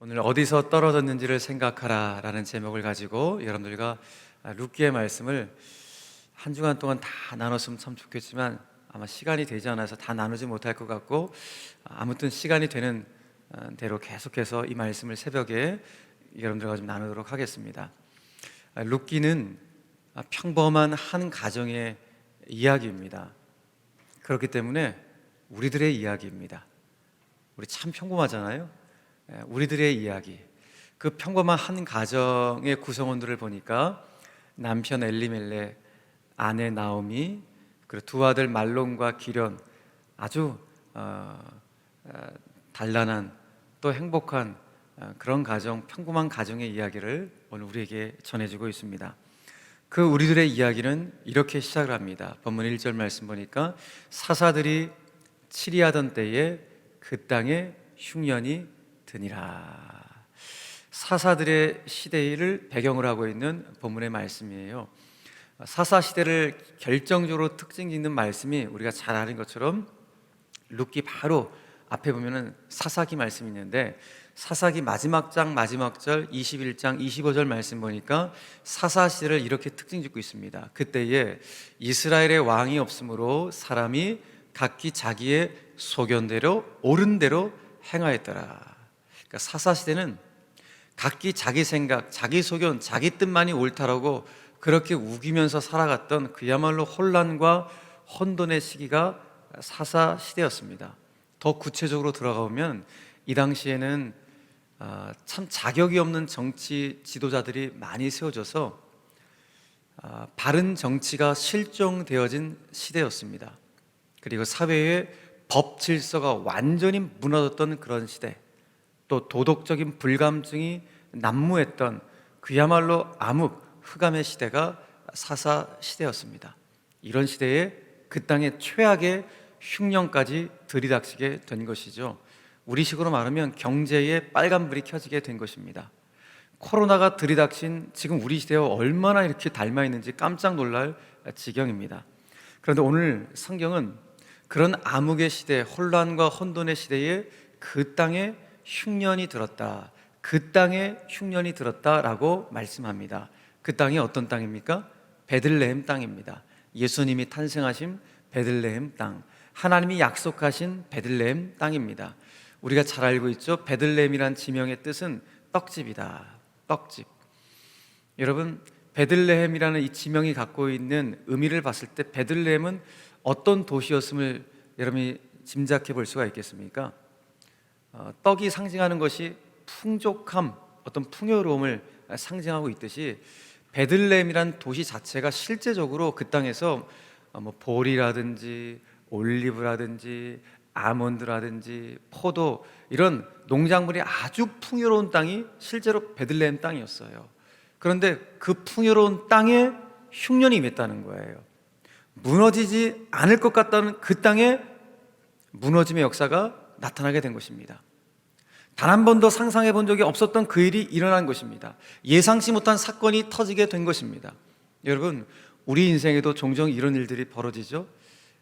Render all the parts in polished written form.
오늘 어디서 떨어졌는지를 생각하라 라는 제목을 가지고 여러분들과 룻기의 말씀을 한 주간 동안 다 나눴으면 참 좋겠지만 아마 시간이 되지 않아서 다 나누지 못할 것 같고, 아무튼 시간이 되는 대로 계속해서 이 말씀을 새벽에 여러분들과 좀 나누도록 하겠습니다. 룻기는 평범한 한 가정의 이야기입니다. 그렇기 때문에 우리들의 이야기입니다. 우리 참 평범하잖아요. 우리들의 이야기, 그 평범한 한 가정의 구성원들을 보니까 남편 엘리멜렉, 아내 나오미, 그리고 두 아들 말론과 기련, 아주 단란한 또 행복한 그런 가정, 평범한 가정의 이야기를 오늘 우리에게 전해주고 있습니다. 그 우리들의 이야기는 이렇게 시작을 합니다. 본문 1절 말씀 보니까 사사들이 치리하던 때에 그 땅에 흉년이 드니라. 사사들의 시대를 배경으로 하고 있는 본문의 말씀이에요. 사사 시대를 결정적으로 특징 짓는 말씀이 우리가 잘 아는 것처럼 룻기 바로 앞에 보면은 사사기 말씀이 있는데, 사사기 마지막 장 마지막 절 21장 25절 말씀 보니까 사사 시대를 이렇게 특징 짓고 있습니다. 그때에 이스라엘의 왕이 없으므로 사람이 각기 자기의 소견대로 옳은 대로 행하였더라. 그러니까 사사 시대는 각기 자기 생각, 자기 소견, 자기 뜻만이 옳다라고 그렇게 우기면서 살아갔던 그야말로 혼란과 혼돈의 시기가 사사 시대였습니다. 더 구체적으로 들어가 보면 이 당시에는 참 자격이 없는 정치 지도자들이 많이 세워져서 바른 정치가 실종되어진 시대였습니다. 그리고 사회의 법 질서가 완전히 무너졌던 그런 시대, 또 도덕적인 불감증이 난무했던 그야말로 암흑 흑암의 시대가 사사 시대였습니다. 이런 시대에 그 땅의 최악의 흉년까지 들이닥치게 된 것이죠. 우리식으로 말하면 경제에 빨간불이 켜지게 된 것입니다. 코로나가 들이닥친 지금 우리 시대와 얼마나 이렇게 닮아 있는지 깜짝 놀랄 지경입니다. 그런데 오늘 성경은 그런 암흑의 시대, 혼란과 혼돈의 시대에 그 땅에 흉년이 들었다, 그 땅에 흉년이 들었다라고 말씀합니다. 그 땅이 어떤 땅입니까? 베들레헴 땅입니다. 예수님이 탄생하신 베들레헴 땅, 하나님이 약속하신 베들레헴 땅입니다. 우리가 잘 알고 있죠. 베들레헴이란 지명의 뜻은 떡집이다. 떡집. 여러분, 베들레헴이라는 이 지명이 갖고 있는 의미를 봤을 때 베들레헴은 어떤 도시였음을 여러분이 짐작해 볼 수가 있겠습니까? 떡이 상징하는 것이 풍족함, 어떤 풍요로움을 상징하고 있듯이 베들레헴이란 도시 자체가 실제적으로 그 땅에서 보리라든지 올리브라든지 아몬드라든지 포도, 이런 농작물이 아주 풍요로운 땅이 실제로 베들레헴 땅이었어요. 그런데 그 풍요로운 땅에 흉년이 임했다는 거예요. 무너지지 않을 것 같다는 그 땅에 무너짐의 역사가 나타나게 된 것입니다. 단 한 번도 상상해 본 적이 없었던 그 일이 일어난 것입니다. 예상치 못한 사건이 터지게 된 것입니다. 여러분, 우리 인생에도 종종 이런 일들이 벌어지죠.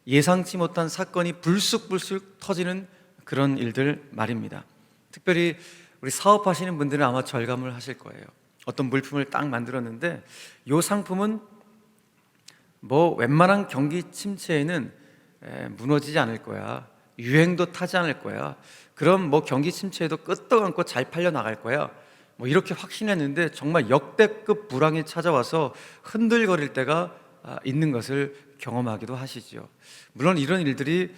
예상치 못한 사건이 불쑥불쑥 터지는 그런 일들 말입니다. 특별히 우리 사업하시는 분들은 아마 절감을 하실 거예요. 어떤 물품을 딱 만들었는데 이 상품은 웬만한 경기 침체에는 무너지지 않을 거야, 유행도 타지 않을 거야, 그럼 경기 침체에도 끄떡 안고 잘 팔려 나갈 거야, 이렇게 확신했는데 정말 역대급 불황이 찾아와서 흔들거릴 때가 있는 것을 경험하기도 하시죠. 물론 이런 일들이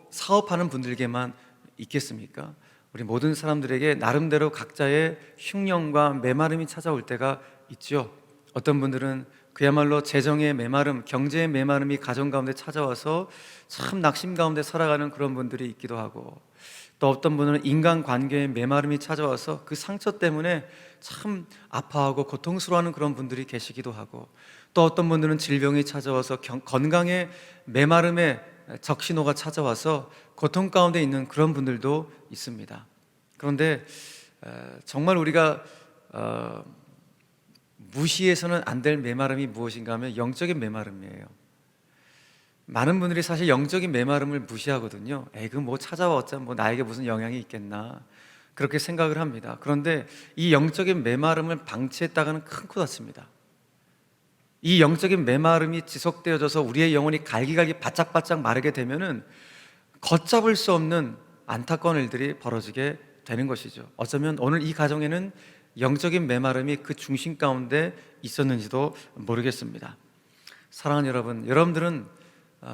사업하는 분들에게만 있겠습니까? 우리 모든 사람들에게 나름대로 각자의 흉년과 메마름이 찾아올 때가 있죠. 어떤 분들은 그야말로 재정의 메마름, 경제의 메마름이 가정 가운데 찾아와서 참 낙심 가운데 살아가는 그런 분들이 있기도 하고, 또 어떤 분은 인간관계의 메마름이 찾아와서 그 상처 때문에 참 아파하고 고통스러워하는 그런 분들이 계시기도 하고, 또 어떤 분들은 질병이 찾아와서 건강의 메마름에 적신호가 찾아와서 고통 가운데 있는 그런 분들도 있습니다. 그런데 정말 우리가 무시해서는 안 될 메마름이 무엇인가 하면 영적인 메마름이에요. 많은 분들이 사실 영적인 메마름을 무시하거든요. 그거 찾아왔자 나에게 무슨 영향이 있겠나. 그렇게 생각을 합니다. 그런데 이 영적인 메마름을 방치했다가는 큰 코 다칩니다. 이 영적인 메마름이 지속되어져서 우리의 영혼이 갈기갈기 바짝바짝 마르게 되면은 걷잡을 수 없는 안타까운 일들이 벌어지게 되는 것이죠. 어쩌면 오늘 이 가정에는 영적인 메마름이 그 중심 가운데 있었는지도 모르겠습니다. 사랑하는 여러분, 여러분들은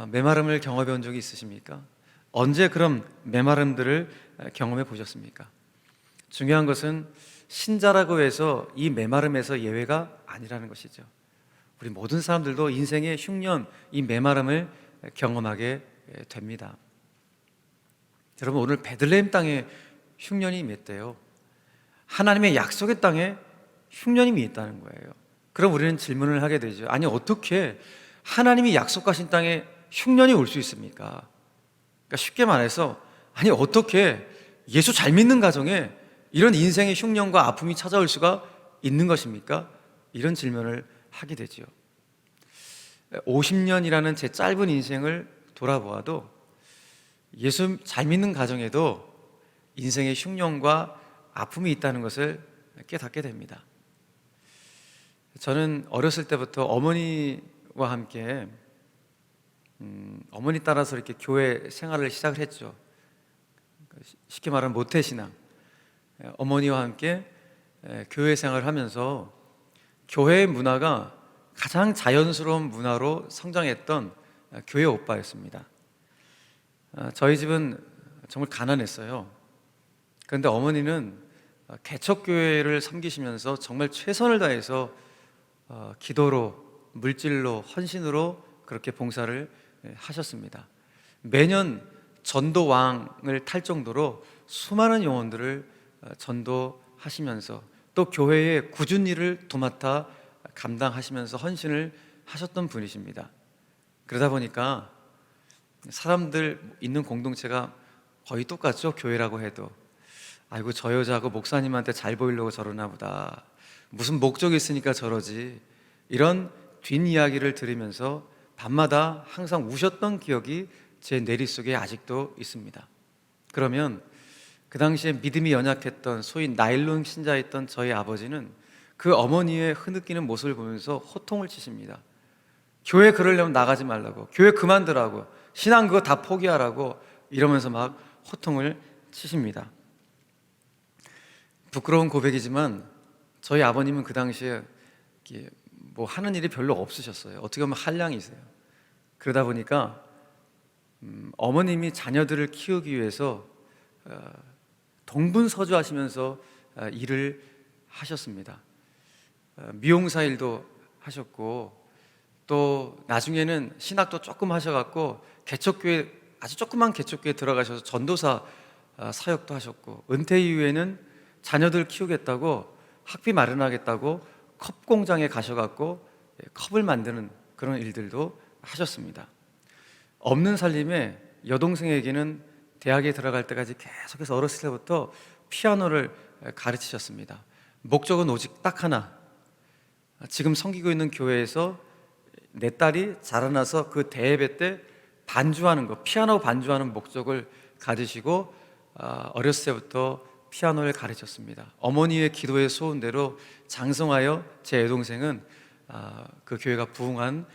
메마름을 경험해 본 적이 있으십니까? 언제 그런 메마름들을 경험해 보셨습니까? 중요한 것은 신자라고 해서 이 메마름에서 예외가 아니라는 것이죠. 우리 모든 사람들도 인생의 흉년, 이 메마름을 경험하게 됩니다. 여러분, 오늘 베들레헴 땅에 흉년이 임했대요. 하나님의 약속의 땅에 흉년이 임했다는 거예요. 그럼 우리는 질문을 하게 되죠. 아니, 어떻게 하나님이 약속하신 땅에 흉년이 올 수 있습니까? 그러니까 쉽게 말해서, 아니, 어떻게 예수 잘 믿는 가정에 이런 인생의 흉년과 아픔이 찾아올 수가 있는 것입니까? 이런 질문을 하게 되죠. 50년이라는 제 짧은 인생을 돌아보아도 예수 잘 믿는 가정에도 인생의 흉년과 아픔이 있다는 것을 깨닫게 됩니다. 저는 어렸을 때부터 어머니와 함께 어머니 따라서 이렇게 교회 생활을 시작을 했죠. 쉽게 말하면 모태신앙. 어머니와 함께 교회 생활을 하면서 교회의 문화가 가장 자연스러운 문화로 성장했던 교회 오빠였습니다. 저희 집은 정말 가난했어요. 그런데 어머니는 개척교회를 섬기시면서 정말 최선을 다해서 기도로, 물질로, 헌신으로 그렇게 봉사를 하셨습니다. 매년 전도왕을 탈 정도로 수많은 영혼들을 전도하시면서 또 교회의 꾸준히 일을 도맡아 감당하시면서 헌신을 하셨던 분이십니다. 그러다 보니까 사람들 있는 공동체가 거의 똑같죠. 교회라고 해도 아이고, 저 여자하고 목사님한테 잘 보이려고 저러나 보다, 무슨 목적이 있으니까 저러지, 이런 뒷이야기를 들으면서 밤마다 항상 우셨던 기억이 제 내리 속에 아직도 있습니다. 그러면 그 당시에 믿음이 연약했던 소위 나일론 신자였던 저희 아버지는 그 어머니의 흐느끼는 모습을 보면서 호통을 치십니다. 교회 그러려면 나가지 말라고, 교회 그만두라고, 신앙 그거 다 포기하라고 이러면서 막 호통을 치십니다. 부끄러운 고백이지만 저희 아버님은 그 당시에 뭐 하는 일이 별로 없으셨어요. 어떻게 보면 한량이세요. 그러다 보니까 어머님이 자녀들을 키우기 위해서 동분서주하시면서 일을 하셨습니다. 미용사 일도 하셨고 또 나중에는 신학도 조금 하셔갖고 개척교회, 아주 조그만 개척교회 들어가셔서 전도사 사역도 하셨고, 은퇴 이후에는 자녀들 키우겠다고 학비 마련하겠다고 컵 공장에 가셔갖고 컵을 만드는 그런 일들도 하셨습니다. 없는 살림에 여동생에게는 대학에 들어갈 때까지 계속해서 어렸을 때부터 피아노를 가르치셨습니다. 목적은 오직 딱 하나, 지금 섬기고 있는 교회에서 내 딸이 자라나서 그 대예배 때 반주하는 거, 피아노 반주하는 목적을 가지시고 어렸을 때부터 피아노를 가르쳤습니다. 어머니의 기도의 소원대로 장성하여 제 여동생은 그 교회가 부흥한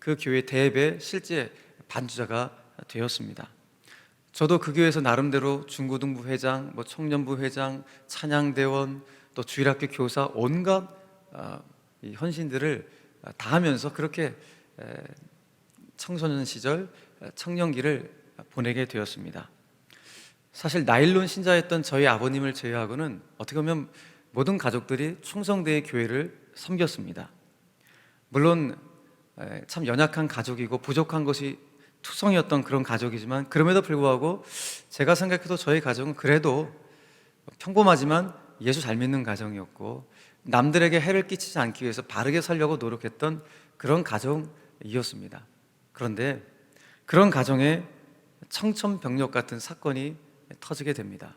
그 교회 대예배 실제 반주자가 되었습니다. 저도 그 교회에서 나름대로 중고등부 회장, 뭐 청년부 회장, 찬양대원, 또 주일학교 교사, 온갖 이 헌신들을 다 하면서 그렇게 청소년 시절, 청년기를 보내게 되었습니다. 사실 나일론 신자였던 저희 아버님을 제외하고는 어떻게 보면 모든 가족들이 충성되게 교회를 섬겼습니다. 물론 참 연약한 가족이고 부족한 것이 투성이었던 그런 가족이지만, 그럼에도 불구하고 제가 생각해도 저희 가족은 그래도 평범하지만 예수 잘 믿는 가정이었고, 남들에게 해를 끼치지 않기 위해서 바르게 살려고 노력했던 그런 가정이었습니다. 그런데 그런 가정에 청천벽력 같은 사건이 터지게 됩니다.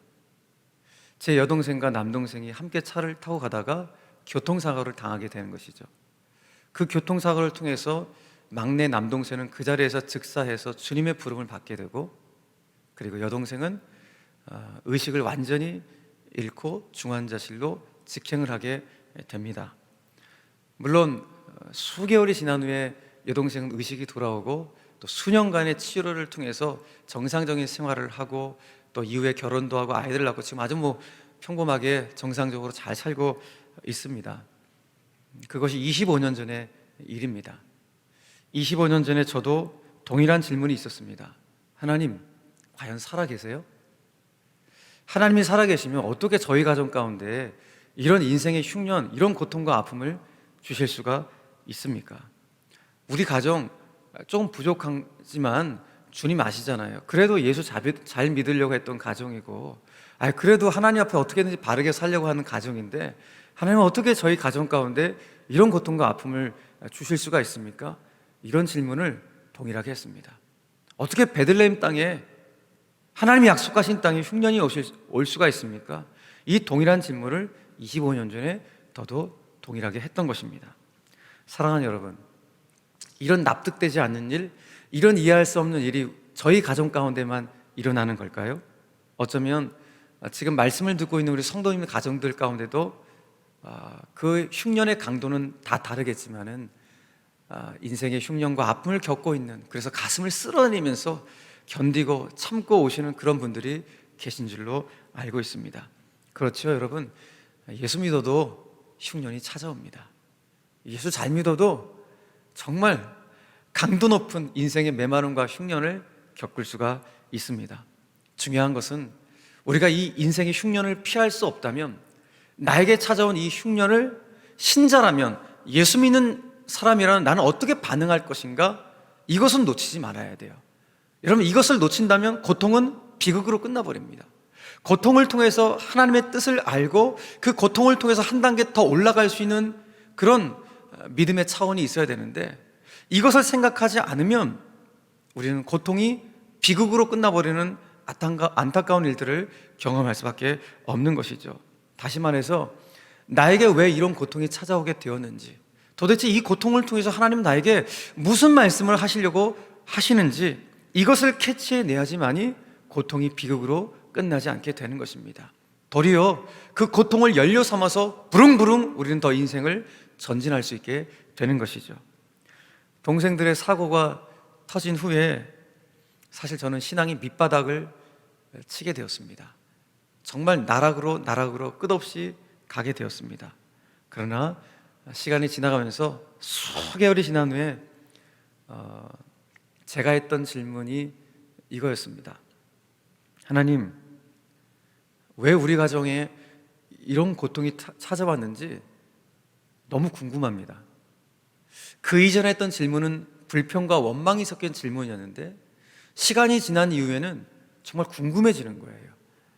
제 여동생과 남동생이 함께 차를 타고 가다가 교통사고를 당하게 되는 것이죠. 그 교통사고를 통해서 막내 남동생은 그 자리에서 즉사해서 주님의 부름을 받게 되고, 그리고 여동생은 의식을 완전히 잃고 중환자실로 직행을 하게 됩니다. 물론 수개월이 지난 후에 여동생은 의식이 돌아오고 또 수년간의 치료를 통해서 정상적인 생활을 하고 또 이후에 결혼도 하고 아이들을 낳고 지금 아주 평범하게 정상적으로 잘 살고 있습니다. 그것이 25년 전의 일입니다. 25년 전에 저도 동일한 질문이 있었습니다. 하나님, 과연 살아계세요? 하나님이 살아계시면 어떻게 저희 가정 가운데 이런 인생의 흉년, 이런 고통과 아픔을 주실 수가 있습니까? 우리 가정 조금 부족하지만 주님 아시잖아요. 그래도 예수 잘 믿으려고 했던 가정이고, 그래도 하나님 앞에 어떻게든지 바르게 살려고 하는 가정인데, 하나님은 어떻게 저희 가정 가운데 이런 고통과 아픔을 주실 수가 있습니까? 이런 질문을 동일하게 했습니다. 어떻게 베들레헴 땅에, 하나님이 약속하신 땅에 흉년이 올 수가 있습니까? 이 동일한 질문을 25년 전에 저도 동일하게 했던 것입니다. 사랑하는 여러분, 이런 납득되지 않는 일, 이런 이해할 수 없는 일이 저희 가정 가운데만 일어나는 걸까요? 어쩌면 지금 말씀을 듣고 있는 우리 성도님 가정들 가운데도 그 흉년의 강도는 다 다르겠지만은 인생의 흉년과 아픔을 겪고 있는, 그래서 가슴을 쓸어내면서 견디고 참고 오시는 그런 분들이 계신 줄로 알고 있습니다. 그렇죠, 여러분? 예수 믿어도 흉년이 찾아옵니다. 예수 잘 믿어도 정말 강도 높은 인생의 메마름과 흉년을 겪을 수가 있습니다. 중요한 것은 우리가 이 인생의 흉년을 피할 수 없다면, 나에게 찾아온 이 흉년을 신자라면, 예수 믿는 사람이라면 나는 어떻게 반응할 것인가? 이것은 놓치지 말아야 돼요. 여러분, 이것을 놓친다면 고통은 비극으로 끝나버립니다. 고통을 통해서 하나님의 뜻을 알고 그 고통을 통해서 한 단계 더 올라갈 수 있는 그런 믿음의 차원이 있어야 되는데, 이것을 생각하지 않으면 우리는 고통이 비극으로 끝나버리는 안타까운 일들을 경험할 수밖에 없는 것이죠. 다시 말해서 나에게 왜 이런 고통이 찾아오게 되었는지, 도대체 이 고통을 통해서 하나님 나에게 무슨 말씀을 하시려고 하시는지, 이것을 캐치해내야지만이 고통이 비극으로 끝나지 않게 되는 것입니다. 도리어 그 고통을 연료 삼아서 부릉부릉 우리는 더 인생을 전진할 수 있게 되는 것이죠. 동생들의 사고가 터진 후에 사실 저는 신앙이 밑바닥을 치게 되었습니다. 정말 나락으로 끝없이 가게 되었습니다. 그러나 시간이 지나가면서 수개월이 지난 후에 제가 했던 질문이 이거였습니다. 하나님, 왜 우리 가정에 이런 고통이 찾아왔는지 너무 궁금합니다. 그 이전에 했던 질문은 불평과 원망이 섞인 질문이었는데, 시간이 지난 이후에는 정말 궁금해지는 거예요.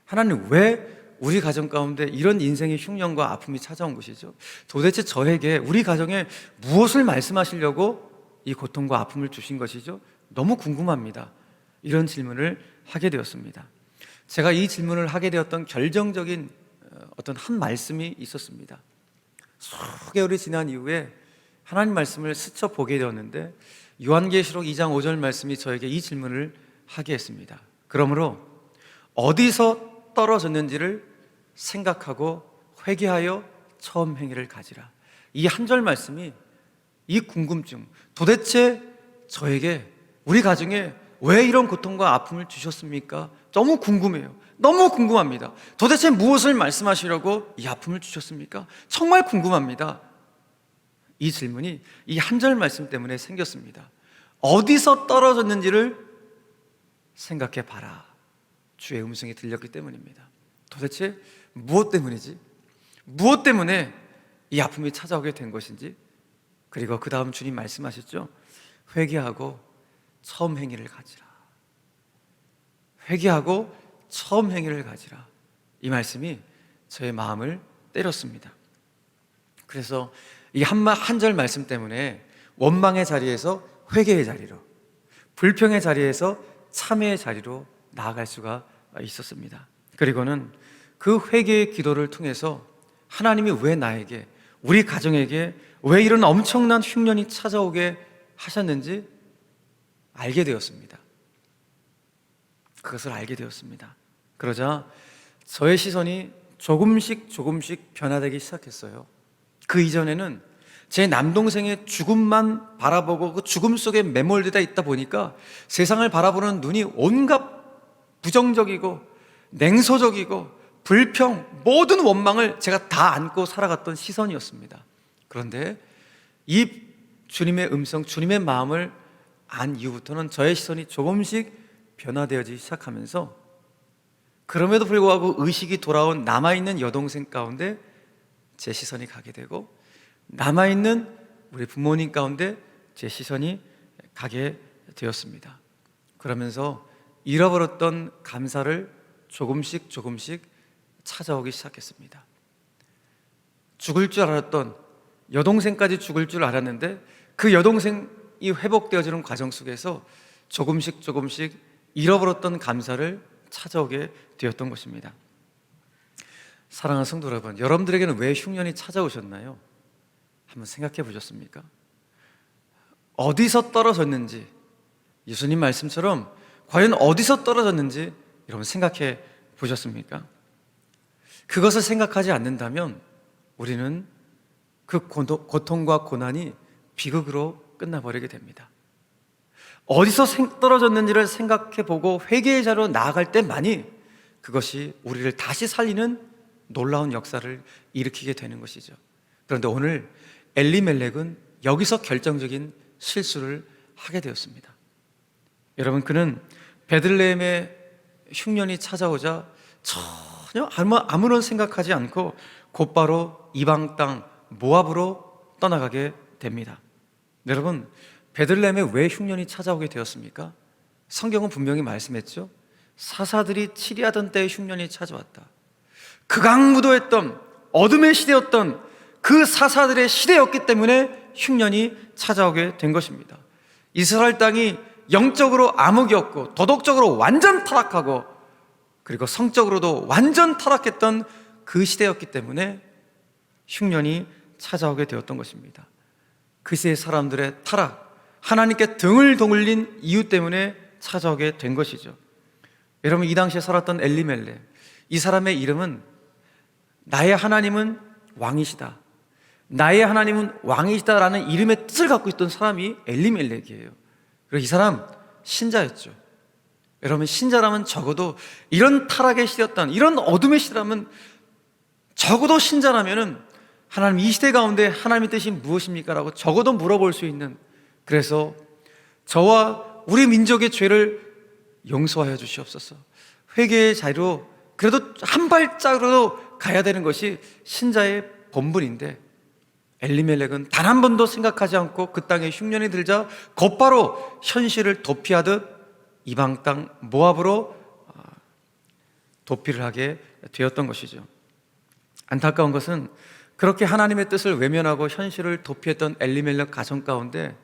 하나님, 왜 우리 가정 가운데 이런 인생의 흉년과 아픔이 찾아온 것이죠? 도대체 저에게, 우리 가정에 무엇을 말씀하시려고 이 고통과 아픔을 주신 것이죠? 너무 궁금합니다. 이런 질문을 하게 되었습니다. 제가 이 질문을 하게 되었던 결정적인 어떤 한 말씀이 있었습니다. 수개월이 지난 이후에 하나님 말씀을 스쳐 보게 되었는데, 요한계시록 2장 5절 말씀이 저에게 이 질문을 하게 했습니다. 그러므로 어디서 떨어졌는지를 생각하고 회개하여 처음 행위를 가지라. 이 한 절 말씀이, 이 궁금증, 도대체 저에게, 우리 가정에 왜 이런 고통과 아픔을 주셨습니까? 너무 궁금해요. 너무 궁금합니다. 도대체 무엇을 말씀하시려고 이 아픔을 주셨습니까? 정말 궁금합니다. 이 질문이 이 한 절 말씀 때문에 생겼습니다. 어디서 떨어졌는지를 생각해 봐라. 주의 음성이 들렸기 때문입니다. 도대체 무엇 때문이지? 무엇 때문에 이 아픔이 찾아오게 된 것인지. 그리고 그 다음 주님 말씀하셨죠? 회개하고 처음 행위를 가지라. 회개하고 처음 행위를 가지라. 이 말씀이 저의 마음을 때렸습니다. 그래서 이 한 절 말씀 때문에 원망의 자리에서 회개의 자리로, 불평의 자리에서 참회의 자리로 나아갈 수가 있었습니다. 그리고는 그 회개의 기도를 통해서 하나님이 왜 나에게, 우리 가정에게 왜 이런 엄청난 흉년이 찾아오게 하셨는지 알게 되었습니다. 그것을 알게 되었습니다. 그러자 저의 시선이 조금씩 변화되기 시작했어요. 그 이전에는 제 남동생의 죽음만 바라보고 그 죽음 속에 매몰되다 있다 보니까 세상을 바라보는 눈이 온갖 부정적이고 냉소적이고 불평, 모든 원망을 제가 다 안고 살아갔던 시선이었습니다. 그런데 이 주님의 음성, 주님의 마음을 안 이후부터는 저의 시선이 조금씩 변화되어지기 시작하면서, 그럼에도 불구하고 의식이 돌아온 남아있는 여동생 가운데 제 시선이 가게 되고, 남아있는 우리 부모님 가운데 제 시선이 가게 되었습니다. 그러면서 잃어버렸던 감사를 조금씩 찾아오기 시작했습니다. 죽을 줄 알았던 여동생까지 죽을 줄 알았는데 그 여동생이 회복되어지는 과정 속에서 조금씩 잃어버렸던 감사를 찾아오게 되었던 것입니다. 사랑하는 성도 여러분, 여러분들에게는 왜 흉년이 찾아오셨나요? 한번 생각해 보셨습니까? 어디서 떨어졌는지, 예수님 말씀처럼 과연 어디서 떨어졌는지 여러분 생각해 보셨습니까? 그것을 생각하지 않는다면 우리는 그 고통과 고난이 비극으로 끝나버리게 됩니다. 어디서 떨어졌는지를 생각해보고 회개의 자로 나아갈 때만이 그것이 우리를 다시 살리는 놀라운 역사를 일으키게 되는 것이죠. 그런데 오늘 엘리멜렉은 여기서 결정적인 실수를 하게 되었습니다. 여러분, 그는 베들레헴의 흉년이 찾아오자 전혀 아무런 생각하지 않고 곧바로 이방 땅 모압으로 떠나가게 됩니다. 여러분, 베들레헴에 왜 흉년이 찾아오게 되었습니까? 성경은 분명히 말씀했죠. 사사들이 치리하던 때에 흉년이 찾아왔다. 극악무도했던 어둠의 시대였던 그 사사들의 시대였기 때문에 흉년이 찾아오게 된 것입니다. 이스라엘 땅이 영적으로 암흑이었고 도덕적으로 완전 타락하고 그리고 성적으로도 완전 타락했던 그 시대였기 때문에 흉년이 찾아오게 되었던 것입니다. 그 시대의 사람들의 타락, 하나님께 등을 동을린 이유 때문에 찾아오게 된 것이죠. 여러분, 이 당시에 살았던 엘리멜렉, 이 사람의 이름은 나의 하나님은 왕이시다, 나의 하나님은 왕이시다라는 이름의 뜻을 갖고 있던 사람이 엘리멜렉이에요. 그리고 이 사람 신자였죠. 여러분, 신자라면 적어도 이런 타락의 시대였던, 이런 어둠의 시대라면 적어도 신자라면은 하나님, 이 시대 가운데 하나님의 뜻이 무엇입니까? 라고 적어도 물어볼 수 있는, 그래서 저와 우리 민족의 죄를 용서하여 주시옵소서, 회개의 자리로 그래도 한 발짝으로 가야 되는 것이 신자의 본분인데, 엘리멜렉은 단 한 번도 생각하지 않고 그 땅에 흉년이 들자 곧바로 현실을 도피하듯 이방 땅 모압으로 도피를 하게 되었던 것이죠. 안타까운 것은 그렇게 하나님의 뜻을 외면하고 현실을 도피했던 엘리멜렉 가정 가운데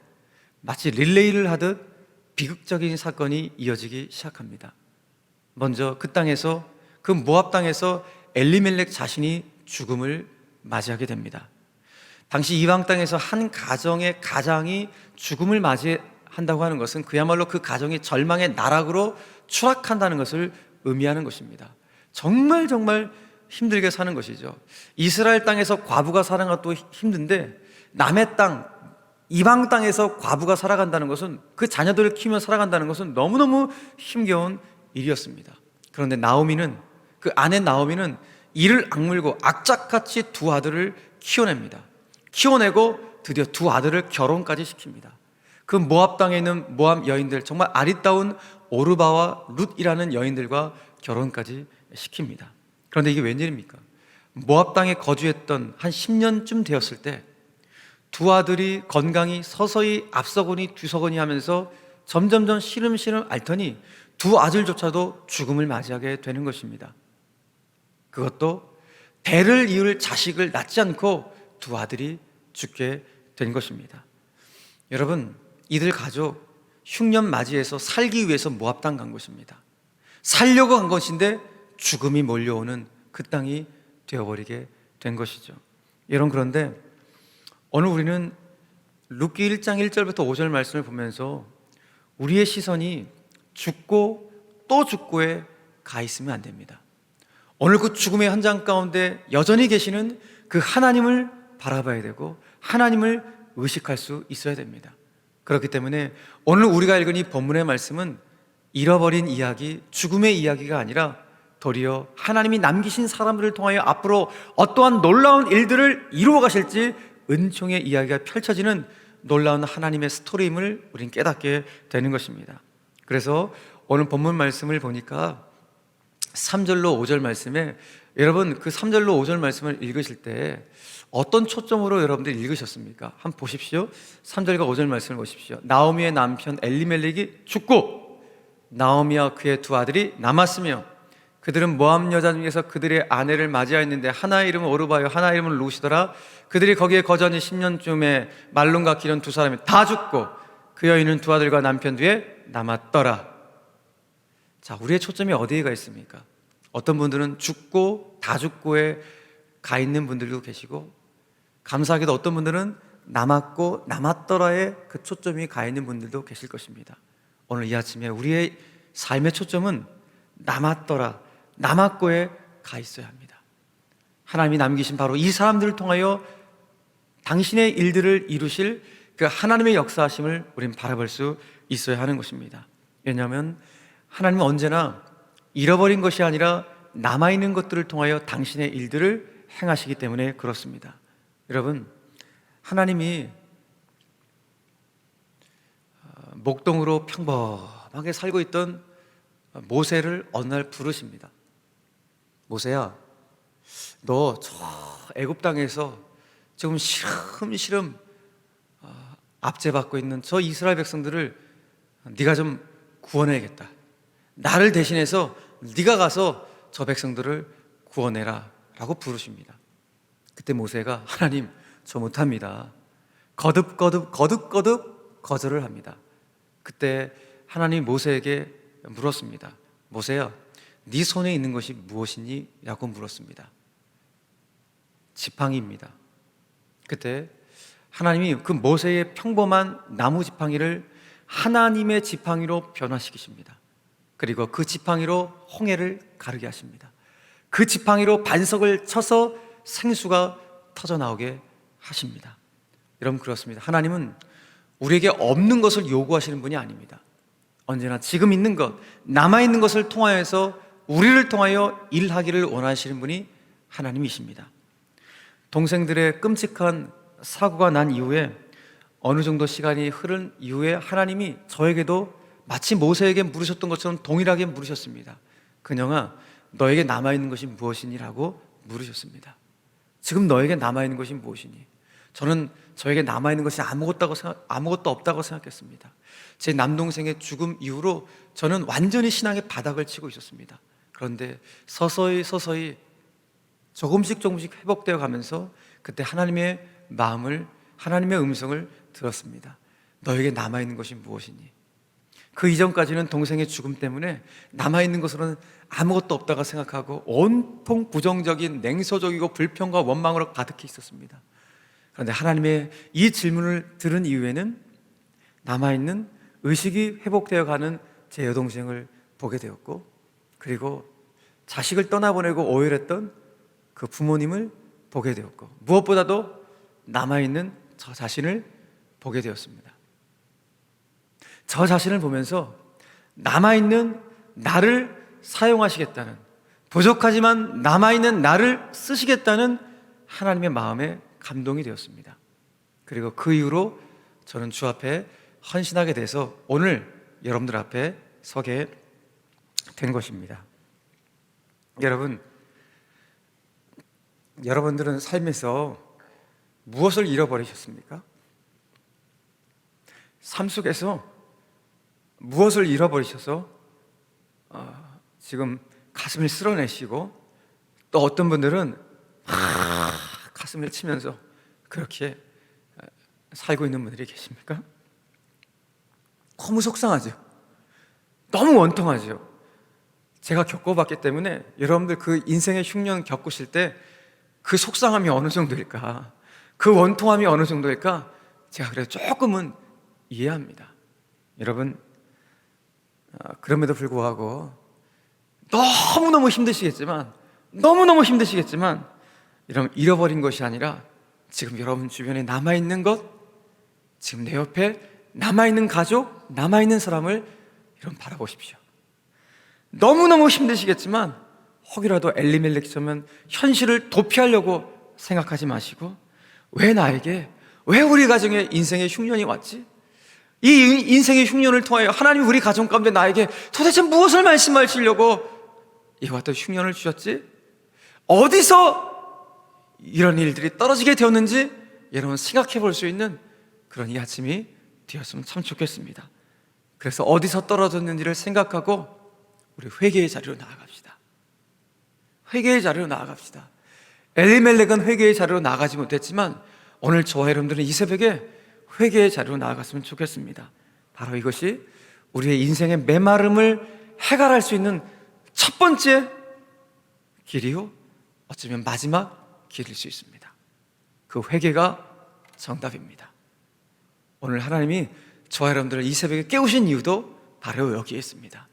마치 릴레이를 하듯 비극적인 사건이 이어지기 시작합니다. 먼저 그 땅에서, 그 모압 땅에서 엘리멜렉 자신이 죽음을 맞이하게 됩니다. 당시 이방 땅에서 한 가정의 가장이 죽음을 맞이한다고 하는 것은 그야말로 그 가정이 절망의 나락으로 추락한다는 것을 의미하는 것입니다. 정말 힘들게 사는 것이죠. 이스라엘 땅에서 과부가 사는 것도 힘든데 남의 땅, 이방 땅에서 과부가 살아간다는 것은, 그 자녀들을 키우며 살아간다는 것은 너무너무 힘겨운 일이었습니다. 그런데 나오미는, 그 아내 나오미는 이를 악물고 악착같이 두 아들을 키워냅니다. 키워내고 드디어 두 아들을 결혼까지 시킵니다. 그 모압 땅에 있는 모압 여인들, 정말 아리따운 오르바와 룻이라는 여인들과 결혼까지 시킵니다. 그런데 이게 웬일입니까? 모압 땅에 거주했던 한 10년쯤 되었을 때 두 아들이 건강이 서서히 앞서거니 뒤서거니 하면서 점점 시름시름 앓더니 두 아들조차도 죽음을 맞이하게 되는 것입니다. 그것도 대를 이을 자식을 낳지 않고 두 아들이 죽게 된 것입니다. 여러분, 이들 가족 흉년 맞이해서 살기 위해서 모압 땅 간 것입니다. 살려고 간 것인데 죽음이 몰려오는 그 땅이 되어버리게 된 것이죠. 여러분, 그런데 오늘 우리는 룻기 1장 1절부터 5절 말씀을 보면서 우리의 시선이 죽고 또 죽고에 가 있으면 안 됩니다. 오늘 그 죽음의 현장 가운데 여전히 계시는 그 하나님을 바라봐야 되고 하나님을 의식할 수 있어야 됩니다. 그렇기 때문에 오늘 우리가 읽은 이 본문의 말씀은 잃어버린 이야기, 죽음의 이야기가 아니라 도리어 하나님이 남기신 사람들을 통하여 앞으로 어떠한 놀라운 일들을 이루어 가실지 은총의 이야기가 펼쳐지는 놀라운 하나님의 스토리임을 우린 깨닫게 되는 것입니다. 그래서 오늘 본문 말씀을 보니까 3절로 5절 말씀에, 여러분 그 3절로 5절 말씀을 읽으실 때 어떤 초점으로 여러분들이 읽으셨습니까? 한번 보십시오. 3절과 5절 말씀을 보십시오. 나오미의 남편 엘리멜렉이 죽고 나오미와 그의 두 아들이 남았으며 그들은 모압 여자 중에서 그들의 아내를 맞이하였는데 하나의 이름은 오르바요 하나의 이름은 루시더라. 그들이 거기에 거주한 지 10년쯤에 말론과 기른 두 사람이 다 죽고 그 여인은 두 아들과 남편 뒤에 남았더라. 자, 우리의 초점이 어디에 가 있습니까? 어떤 분들은 죽고 다 죽고에 가 있는 분들도 계시고, 감사하게도 어떤 분들은 남았고 남았더라에 그 초점이 가 있는 분들도 계실 것입니다. 오늘 이 아침에 우리의 삶의 초점은 남았더라, 남았고에 가 있어야 합니다. 하나님이 남기신 바로 이 사람들을 통하여 당신의 일들을 이루실 그 하나님의 역사하심을 우린 바라볼 수 있어야 하는 것입니다. 왜냐하면 하나님은 언제나 잃어버린 것이 아니라 남아있는 것들을 통하여 당신의 일들을 행하시기 때문에 그렇습니다. 여러분, 하나님이 목동으로 평범하게 살고 있던 모세를 어느 날 부르십니다. 모세야, 너 저 애굽 땅에서 지금 시름시름 압제받고 있는 저 이스라엘 백성들을 네가 좀 구원해야겠다. 나를 대신해서 네가 가서 저 백성들을 구원해라 라고 부르십니다. 그때 모세가 하나님, 저 못합니다. 거듭 거절을 합니다. 그때 하나님이 모세에게 물었습니다. 모세야, 네 손에 있는 것이 무엇이니? 라고 물었습니다. 지팡이입니다. 그때 하나님이 그 모세의 평범한 나무 지팡이를 하나님의 지팡이로 변화시키십니다. 그리고 그 지팡이로 홍해를 가르게 하십니다. 그 지팡이로 반석을 쳐서 생수가 터져나오게 하십니다. 여러분, 그렇습니다. 하나님은 우리에게 없는 것을 요구하시는 분이 아닙니다. 언제나 지금 있는 것, 남아있는 것을 통하여서 우리를 통하여 일하기를 원하시는 분이 하나님이십니다. 동생들의 끔찍한 사고가 난 이후에 어느 정도 시간이 흐른 이후에 하나님이 저에게도 마치 모세에게 물으셨던 것처럼 동일하게 물으셨습니다. 그녀아, 너에게 남아있는 것이 무엇이니? 라고 물으셨습니다. 지금 너에게 남아있는 것이 무엇이니? 저는 저에게 남아있는 것이 아무것도 없다고 생각했습니다. 제 남동생의 죽음 이후로 저는 완전히 신앙의 바닥을 치고 있었습니다. 그런데 서서히 조금씩 회복되어 가면서 그때 하나님의 마음을, 하나님의 음성을 들었습니다. 너에게 남아있는 것이 무엇이니? 그 이전까지는 동생의 죽음 때문에 남아있는 것으로는 아무것도 없다고 생각하고 온통 부정적인 냉소적이고 불평과 원망으로 가득해 있었습니다. 그런데 하나님의 이 질문을 들은 이후에는 남아있는 의식이 회복되어 가는 제 여동생을 보게 되었고, 그리고 자식을 떠나보내고 오열했던 그 부모님을 보게 되었고, 무엇보다도 남아있는 저 자신을 보게 되었습니다. 저 자신을 보면서 남아있는 나를 사용하시겠다는, 부족하지만 남아있는 나를 쓰시겠다는 하나님의 마음에 감동이 되었습니다. 그리고 그 이후로 저는 주 앞에 헌신하게 돼서 오늘 여러분들 앞에 서게 된 것입니다. 여러분들은 삶에서 무엇을 잃어버리셨습니까? 삶 속에서 무엇을 잃어버리셔서 지금 가슴을 쓸어내시고, 또 어떤 분들은 가슴을 치면서 그렇게 살고 있는 분들이 계십니까? 너무 속상하죠. 너무 원통하죠. 제가 겪어봤기 때문에 여러분들 그 인생의 흉년 겪으실 때 그 속상함이 어느 정도일까, 그 원통함이 어느 정도일까, 제가 그래도 조금은 이해합니다. 여러분, 그럼에도 불구하고 너무너무 힘드시겠지만 너무너무 힘드시겠지만 여러분, 잃어버린 것이 아니라 지금 여러분 주변에 남아있는 것, 지금 내 옆에 남아있는 가족, 남아있는 사람을 여러분 바라보십시오. 너무너무 힘드시겠지만 혹이라도 엘리멜렉처럼 현실을 도피하려고 생각하지 마시고, 왜 나에게, 왜 우리 가정에 인생의 흉년이 왔지? 이 인생의 흉년을 통하여 하나님이 우리 가정 가운데 나에게 도대체 무엇을 말씀하시려고 이와 같은 흉년을 주셨지? 어디서 이런 일들이 떨어지게 되었는지 여러분 생각해 볼 수 있는 그런 이 아침이 되었으면 참 좋겠습니다. 그래서 어디서 떨어졌는지를 생각하고 우리 회개의 자리로 나아갑시다. 회개의 자리로 나아갑시다. 엘리멜렉은 회개의 자리로 나아가지 못했지만 오늘 저와 여러분들은 이 새벽에 회개의 자리로 나아갔으면 좋겠습니다. 바로 이것이 우리의 인생의 메마름을 해결할 수 있는 첫 번째 길이요, 어쩌면 마지막 길일 수 있습니다. 그 회개가 정답입니다. 오늘 하나님이 저와 여러분들을 이 새벽에 깨우신 이유도 바로 여기에 있습니다.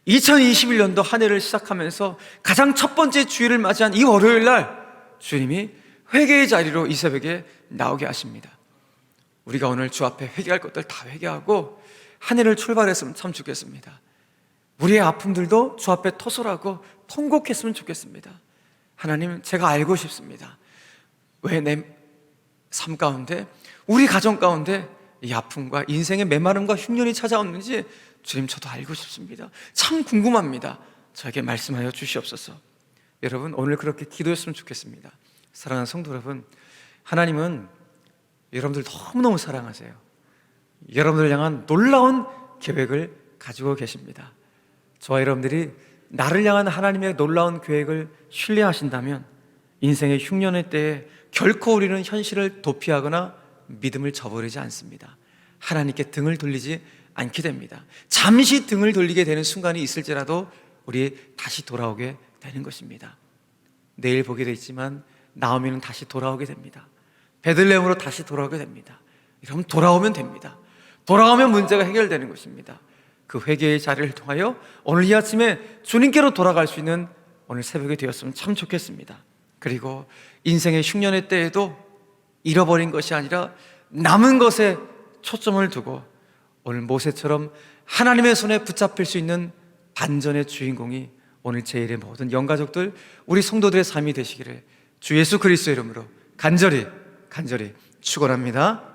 2021년도 한 해를 시작하면서 가장 첫 번째 주일을 맞이한 이 월요일 날 주님이 회개의 자리로 이 새벽에 나오게 하십니다. 우리가 오늘 주 앞에 회개할 것들 다 회개하고 한 해를 출발했으면 참 좋겠습니다. 우리의 아픔들도 주 앞에 토설하고 통곡했으면 좋겠습니다. 하나님, 제가 알고 싶습니다. 왜 내 삶 가운데, 우리 가정 가운데 이 아픔과 인생의 메마름과 흉년이 찾아오는지 주님, 저도 알고 싶습니다. 참 궁금합니다. 저에게 말씀하여 주시옵소서. 여러분, 오늘 그렇게 기도했으면 좋겠습니다. 사랑하는 성도 여러분, 하나님은 여러분들 너무너무 사랑하세요. 여러분들을 향한 놀라운 계획을 가지고 계십니다. 저와 여러분들이 나를 향한 하나님의 놀라운 계획을 신뢰하신다면 인생의 흉년의 때에 결코 우리는 현실을 도피하거나 믿음을 저버리지 않습니다. 하나님께 등을 돌리지 않게 됩니다. 잠시 등을 돌리게 되는 순간이 있을지라도 우리 다시 돌아오게 되는 것입니다. 내일 보게 돼 있지만 나오미는 다시 돌아오게 됩니다. 베들레헴으로 다시 돌아오게 됩니다. 여러분, 돌아오면 됩니다. 돌아오면 문제가 해결되는 것입니다. 그 회개의 자리를 통하여 오늘 이 아침에 주님께로 돌아갈 수 있는 오늘 새벽이 되었으면 참 좋겠습니다. 그리고 인생의 흉년의 때에도 잃어버린 것이 아니라 남은 것에 초점을 두고 오늘 모세처럼 하나님의 손에 붙잡힐 수 있는 반전의 주인공이 오늘 제1의 모든 영가족들, 우리 성도들의 삶이 되시기를 주 예수 그리스도의 이름으로 간절히 축원합니다.